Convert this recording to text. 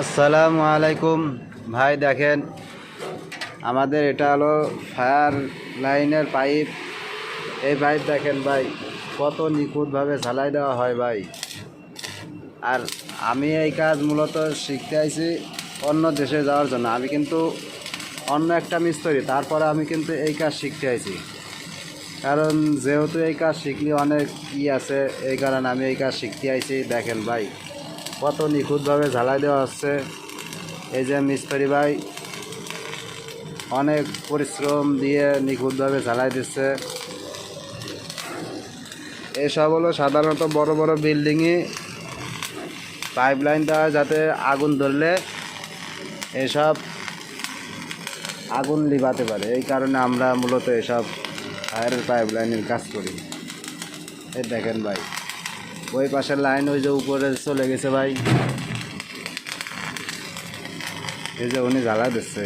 আসসালামু আলাইকুম ভাই। দেখেন আমাদের এটা হলো ফায়ার লাইনের পাইপ। এই পাইপ দেখেন ভাই কত নিখুঁতভাবে ঝালাই দেওয়া হয় ভাই। আর আমি এই কাজ মূলত শিখতে আইছি অন্য দেশে যাওয়ার জন্য। আমি কিন্তু অন্য একটা মিস্ত্রি, তারপরে আমি কিন্তু এই কাজ শিখতে আইছি, কারণ যেহেতু এই কাজ শিখলে অনেক আছে, এই কারণে আমি এই কাজ শিখতে আইছি। দেখেন ভাই কত নিখুঁতভাবে ঝালাই দেওয়া হচ্ছে। এই যে মিস্ত্রি ভাই অনেক পরিশ্রম দিয়ে নিখুঁতভাবে ঝালাই দিচ্ছে। এসব হলো সাধারণত বড় বড় বিল্ডিংয়ে পাইপ লাইন দেওয়া, যাতে আগুন ধরলে এসব আগুন লিভাতে পারে। এই কারণে আমরা মূলত এসব ফায়ারের পাইপ লাইনের কাজ করি। এই দেখেন ভাই ওই পাশের লাইন ওই যে উপরে চলে গেছে ভাই, এই যে উনি জ্বালা দিচ্ছে।